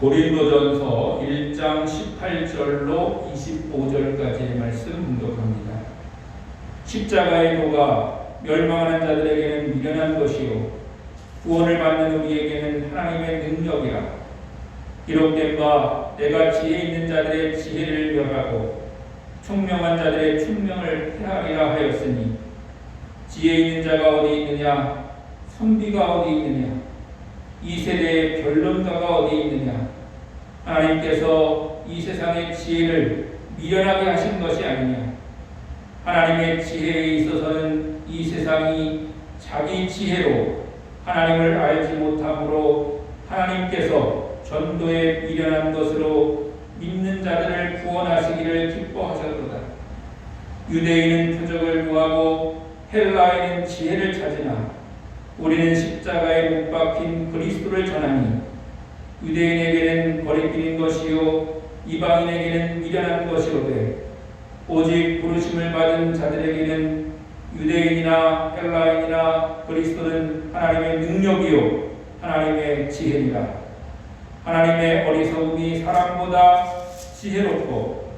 고린도전서 1장 18절로 25절까지의 말씀 묵독합니다. 십자가의 도가 멸망하는 자들에게는 미련한 것이요 구원을 받는 우리에게는 하나님의 능력이라. 기록된 바 내가 지혜 있는 자들의 지혜를 멸하고 총명한 자들의 총명을 폐하리라 하였으니 지혜 있는 자가 어디 있느냐, 선비가 어디 있느냐, 이 세대의 변론가가 어디 있느냐. 하나님께서 이 세상의 지혜를 미련하게 하신 것이 아니냐. 하나님의 지혜에 있어서는 이 세상이 자기 지혜로 하나님을 알지 못함으로 하나님께서 전도에 미련한 것으로 믿는 자들을 구원하시기를 기뻐하셨도다. 유대인은 표적을 구하고 헬라인은 지혜를 찾으나 우리는 십자가에 못 박힌 그리스도를 전하니 유대인에게는 거리끼는 것이요 이방인에게는 미련한 것이로되 오직 부르심을 받은 자들에게는 유대인이나 헬라인이나 그리스도는 하나님의 능력이요 하나님의 지혜니라. 하나님의 어리석음이 사람보다 지혜롭고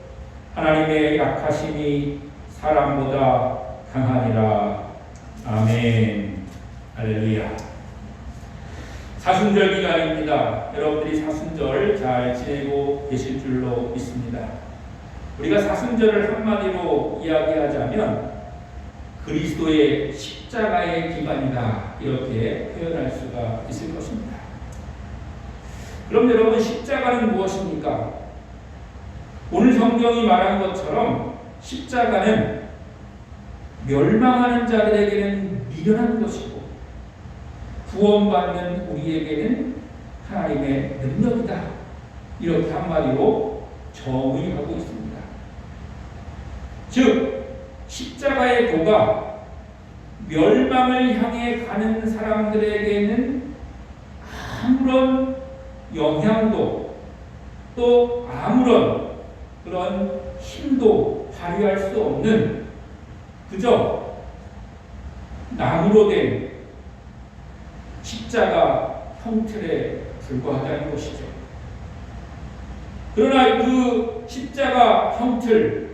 하나님의 약하심이 사람보다 강하니라. 아멘. 할렐루야. 사순절 기간입니다. 여러분들이 사순절 잘 지내고 계실 줄로 믿습니다. 우리가 사순절을 한마디로 이야기하자면 그리스도의 십자가의 기간이다, 이렇게 표현할 수가 있을 것입니다. 그럼 여러분, 십자가는 무엇입니까? 오늘 성경이 말한 것처럼 십자가는 멸망하는 자들에게는 미련한 것이고 구원받는 우리에게는 하나님의 능력이다, 이렇게 한마디로 정의하고 있습니다. 즉 십자가의 도가 멸망을 향해 가는 사람들에게는 아무런 영향도 또 아무런 그런 힘도 발휘할 수 없는 그저 나무로 된 십자가 형틀에 불과하다는 것이죠. 그러나 그 십자가 형틀,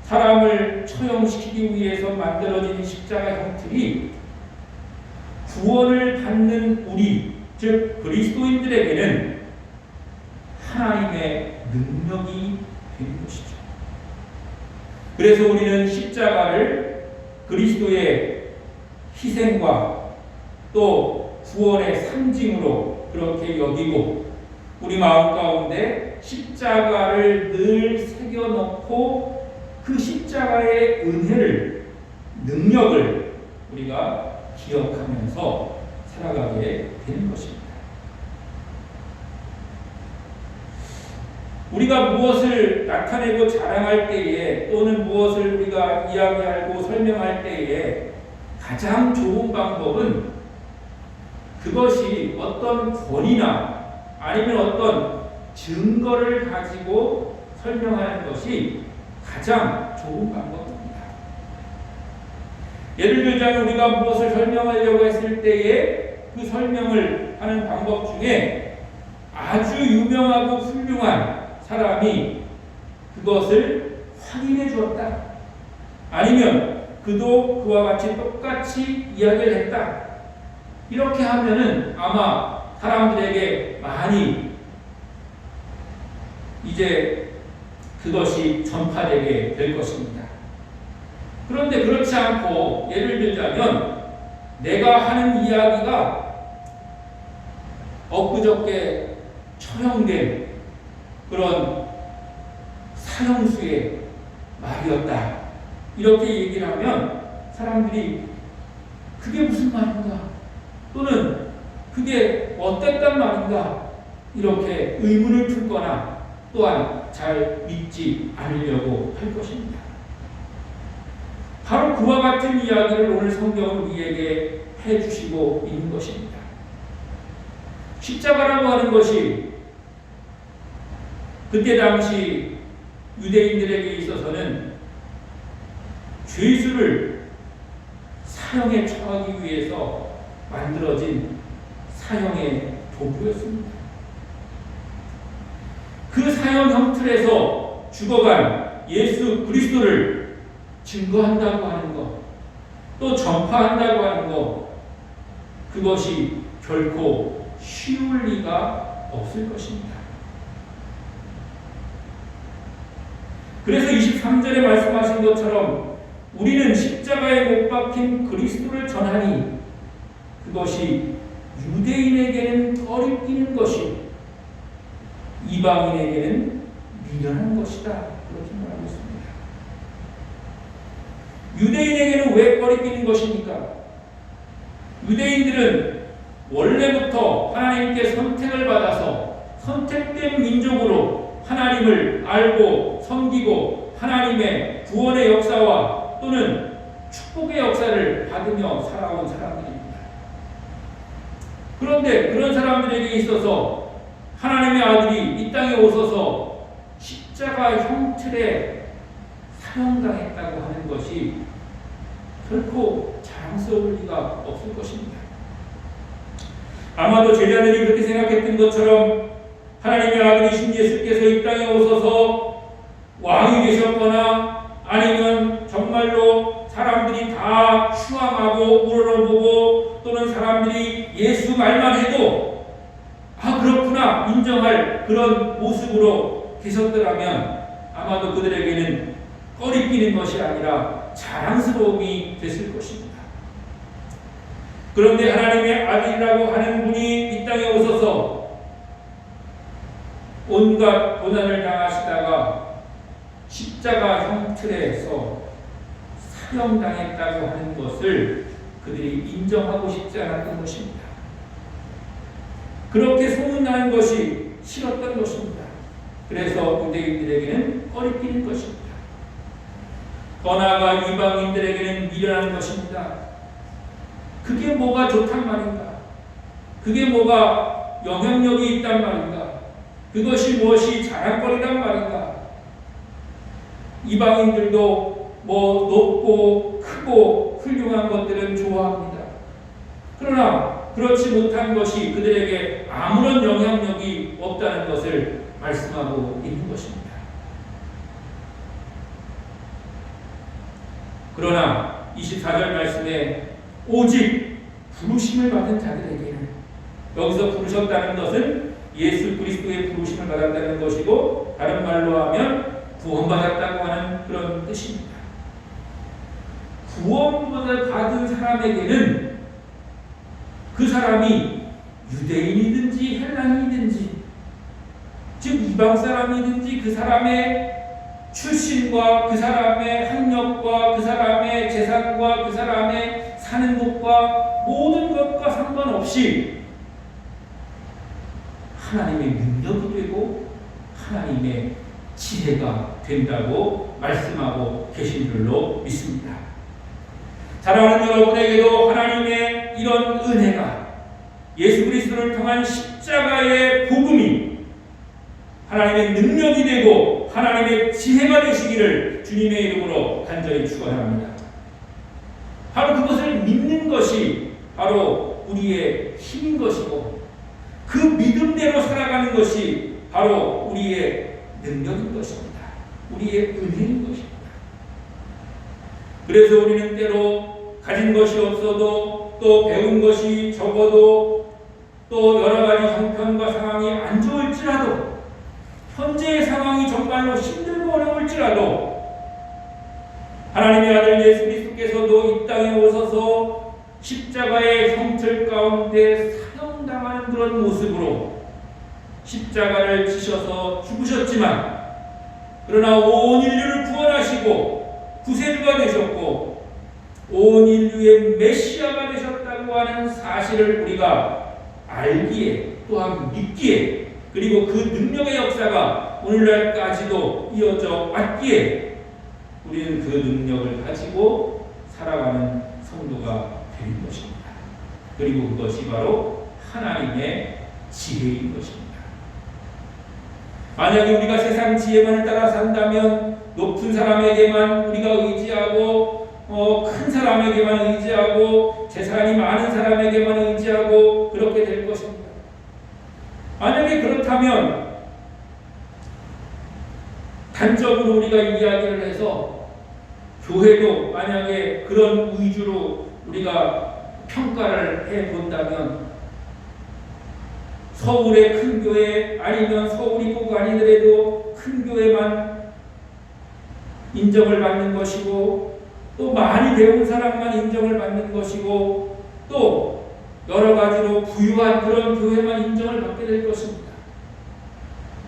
사람을 처형시키기 위해서 만들어진 십자가 형틀이 구원을 받는 우리, 즉 그리스도인들에게는 하나님의 능력이 된 것이죠. 그래서 우리는 십자가를 그리스도의 희생과 또 구원의 상징으로 그렇게 여기고 우리 마음 가운데 십자가를 늘 새겨놓고 그 십자가의 은혜를, 능력을 우리가 기억하면서 살아가게 되는 것입니다. 우리가 무엇을 나타내고 자랑할 때에 또는 무엇을 우리가 이야기하고 설명할 때에 가장 좋은 방법은 그것이 어떤 권위나 아니면 어떤 증거를 가지고 설명하는 것이 가장 좋은 방법입니다. 예를 들자면 우리가 무엇을 설명하려고 했을 때에 그 설명을 하는 방법 중에 아주 유명하고 훌륭한 사람이 그것을 확인해 주었다, 아니면 그도 그와 같이 똑같이 이야기를 했다, 이렇게 하면은 아마 사람들에게 많이 이제 그것이 전파되게 될 것입니다. 그런데 그렇지 않고 예를 들자면 내가 하는 이야기가 엊그저께 처형된 그런 사형수의 말이었다, 이렇게 얘기를 하면 사람들이 그게 무슨 말인가, 또는 그게 어땠단 말인가, 이렇게 의문을 풀거나 또한 잘 믿지 않으려고 할 것입니다. 바로 그와 같은 이야기를 오늘 성경은 우리에게 해주시고 있는 것입니다. 십자가라고 하는 것이 그때 당시 유대인들에게 있어서는 죄수를 사형에 처하기 위해서 만들어진 사형의 도구였습니다. 그 사형 틀에서 죽어간 예수 그리스도를 증거한다고 하는 것, 또 전파한다고 하는 것, 그것이 결코 쉬울 리가 없을 것입니다. 그래서 23절에 말씀하신 것처럼 우리는 십자가에 못 박힌 그리스도를 전하니 그것이 유대인에게는 꺼리끼는 것이 이방인에게는 미련한 것이다. 그렇게 말하고 있습니다. 유대인에게는 왜 꺼리끼는 것입니까? 유대인들은 원래부터 하나님께 선택을 받아서 선택된 민족으로 하나님을 알고 섬기고 하나님의 구원의 역사와 또는 축복의 역사를 받으며 살아온 사람들입니다. 그런데 그런 사람들에게 있어서 하나님의 아들이 이 땅에 오셔서 십자가 형틀에 사형당했다고 하는 것이 결코 자랑스러울 리가 없을 것입니다. 아마도 제자들이 그렇게 생각했던 것처럼 하나님의 아들이신 예수께서 이 땅에 오셔서 왕이 되셨거나 아니면 정말로 사람들이 다 추앙하고 우러러보고 또는 사람들이 예수 말만 해도 아 그렇구나 인정할 그런 모습으로 계셨더라면 아마도 그들에게는 꺼리끼는 것이 아니라 자랑스러움이 됐을 것입니다. 그런데 하나님의 아들이라고 하는 분이 이 땅에 오셔서 온갖 고난을 당하시다가 십자가 형틀에서 사형당했다고 하는 것을 그들이 인정하고 싶지 않았던 것입니다. 그렇게 소문나는 것이 싫었던 것입니다. 그래서 유대인들에게는 꺼리끼는 것입니다. 더 나아가 이방인들에게는 미련한 것입니다. 그게 뭐가 좋단 말인가? 그게 뭐가 영향력이 있단 말인가? 그것이 무엇이 자랑거리란 말인가? 이방인들도 뭐 높고 크고 훌륭한 것들은 좋아합니다. 그러나 그렇지 못한 것이 그들에게 아무런 영향력이 없다는 것을 말씀하고 있는 것입니다. 그러나 24절 말씀에 오직 부르심을 받은 자들에게는, 여기서 부르셨다는 것은 예수 그리스도의 부르심을 받았다는 것이고 다른 말로 하면 구원받았다고 하는 그런 뜻입니다. 구원을 받은 사람에게는 그 사람이 유대인이든지 헬라인이든지 즉 이방 사람이든지 그 사람의 출신과 그 사람의 학력과 그 사람의 재산과 그 사람의 사는 곳과 모든 것과 상관없이 하나님의 능력이 되고 하나님의 지혜가 된다고 말씀하고 계신 줄로 믿습니다. 사랑하는 여러분에게도 하나님의 이런 은혜가 예수 그리스도를 통한 십자가의 복음이 하나님의 능력이 되고 하나님의 지혜가 되시기를 주님의 이름으로 간절히 축원합니다. 바로 그것을 믿는 것이 바로 우리의 힘인 것이고 그 믿음대로 살아가는 것이 바로 우리의 능력인 것입니다. 우리의 은혜인 것입니다. 그래서 우리는 때로 가진 것이 없어도 또 배운 것이 적어도 또 여러 가지 형편과 상황이 안 좋을지라도 현재의 상황이 정말로 힘들고 어려울지라도 하나님의 아들 예수 그리스도께서도 이 땅에 오셔서 십자가의 형틀 가운데 사형당하는 그런 모습으로 십자가를 지셔서 죽으셨지만 그러나 온 인류를 구원하시고 구세주가 되셨고 온 인류의 메시아가 되셨다고 하는 사실을 우리가 알기에 또한 믿기에 그리고 그 능력의 역사가 오늘날까지도 이어져 왔기에 우리는 그 능력을 가지고 살아가는 성도가 되는 것입니다. 그리고 그것이 바로 하나님의 지혜인 것입니다. 만약에 우리가 세상 지혜만을 따라 산다면 높은 사람에게만 우리가 의지하고 큰 사람에게만 의지하고 재산이 많은 사람에게만 의지하고 그렇게 될 것입니다. 만약에 그렇다면 단적으로 우리가 이야기를 해서 교회도 만약에 그런 위주로 우리가 평가를 해본다면 서울의 큰 교회 아니면 서울이 꼭 아니더라도 큰 교회만 인정을 받는 것이고 또 많이 배운 사람만 인정을 받는 것이고 또 여러 가지로 부유한 그런 교회만 인정을 받게 될 것입니다.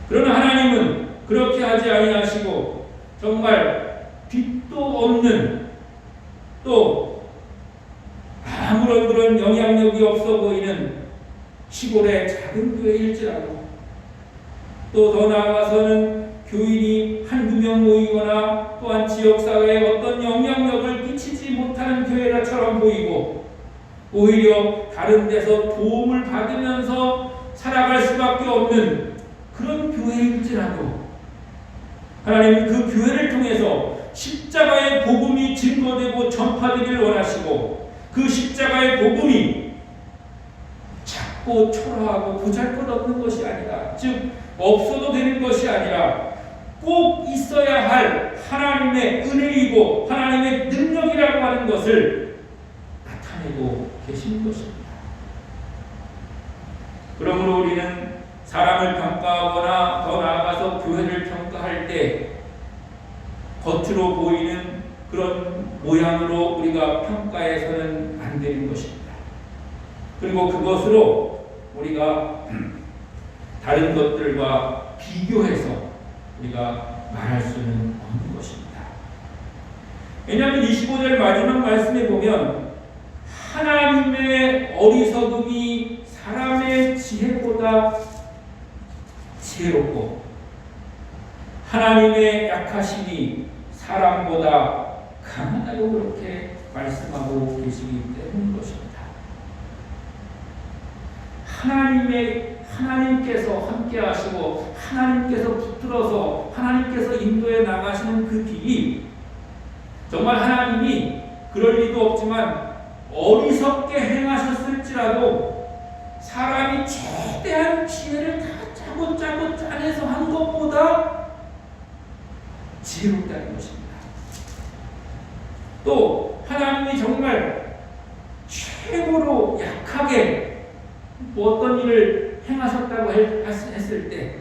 그러나 하나님은 그렇게 하지 아니하시고 정말 빛도 없는 또 아무런 그런 영향력이 없어 보이는 시골의 작은 교회일지라도 또 더 나아가서는 교인이 한두 명 모이거나 또한 지역사회에 어떤 영향력을 끼치지 못하는 교회라처럼 보이고 오히려 다른 데서 도움을 받으면서 살아갈 수밖에 없는 그런 교회일지라도 하나님은 그 교회를 통해서 십자가의 복음이 증거되고 전파되기를 원하시고 그 십자가의 복음이 작고 초라하고 보잘것없는 것이 아니라 즉 없어도 되는 것이 아니라 꼭 있어야 할 하나님의 은혜이고 하나님의 능력이라고 하는 것을 나타내고 계신 것입니다. 그러므로 우리는 사람을 평가하거나 더 나아가서 교회를 평가할 때 겉으로 보이는 그런 모양으로 우리가 평가해서는 안 되는 것입니다. 그리고 그것으로 우리가 다른 것들과 비교해서 우리가 말할 수는 없는 것입니다. 왜냐하면 25절 마지막 말씀에 보면 하나님의 어리석음이 사람의 지혜보다 지혜롭고 하나님의 약하심이 사람보다 강하다고 그렇게 말씀하고 계시기 때문인 것입니다. 하나님께서 함께 하시고 하나님께서 붙들어서 하나님께서 인도해 나가시는 그 길이 정말 하나님이 그럴 리도 없지만 어리석게 행하셨을지라도 사람이 최대한 지혜를 다 짜고 짜내서 한 것보다 지혜롭다는 것입니다. 또 하나님이 정말 최고로 약하게 어떤 일을 행하셨다고 했을 때,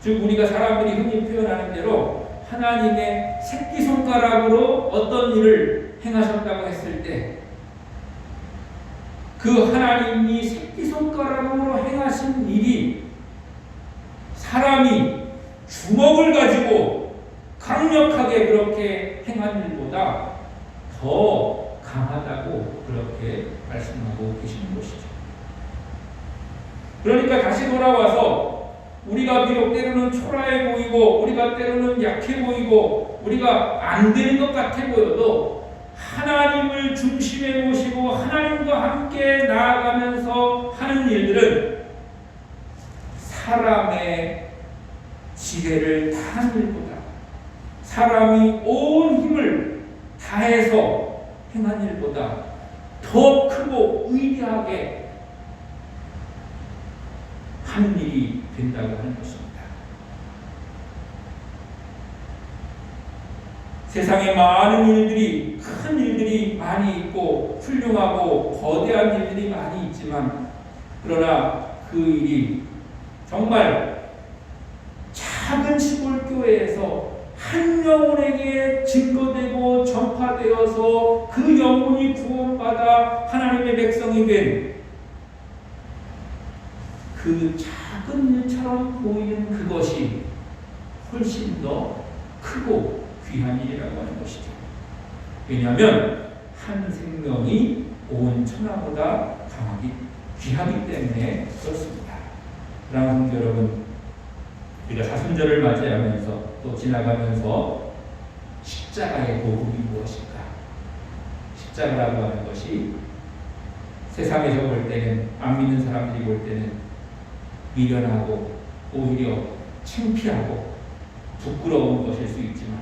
즉 우리가 사람들이 흔히 표현하는 대로 하나님의 새끼손가락으로 어떤 일을 행하셨다고 했을 때 그 하나님이 새끼손가락으로 행하신 일이 사람이 주먹을 가지고 강력하게 그렇게 행한 일보다 더 강하다고 그렇게 말씀하고 계시는 것이죠. 그러니까 다시 돌아와서 우리가 비록 때로는 초라해 보이고 우리가 때로는 약해 보이고 우리가 안 되는 것 같아 보여도 하나님을 중심에 모시고 하나님과 함께 나아가면서 하는 일들은 사람의 지혜를 다한 일보다 사람이 온 힘을 다해서 행한 일보다 더 크고 위대하게 하는 일이 된다고 하는 것입니다. 세상에 많은 일들이, 큰 일들이 많이 있고 훌륭하고 거대한 일들이 많이 있지만 그러나 그 일이 정말 작은 시골 교회에서 한 영혼에게 증거되고 전파되어서 그 영혼이 구원받아 하나님의 백성이 된 그 작은 일처럼 보이는 그것이 훨씬 더 크고 귀한 일이라고 하는 것이죠. 왜냐하면 한 생명이 온 천하보다 귀하기 때문에 그렇습니다. 사랑하는 여러분, 우리가 사순절을 맞이하면서 또 지나가면서 십자가의 복음이 무엇인가? 십자가라고 하는 것이 세상에서 볼 때는, 안 믿는 사람들이 볼 때는 미련하고 오히려 창피하고 부끄러운 것일 수 있지만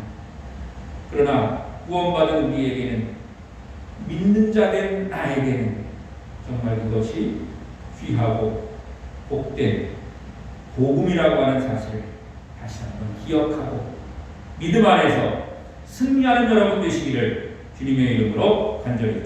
그러나 구원받은 우리에게는, 믿는 자된 나에게는 정말 그것이 귀하고 복된 복음이라고 하는 사실을 다시 한번 기억하고 믿음 안에서 승리하는 여러분 되시기를 주님의 이름으로 간절히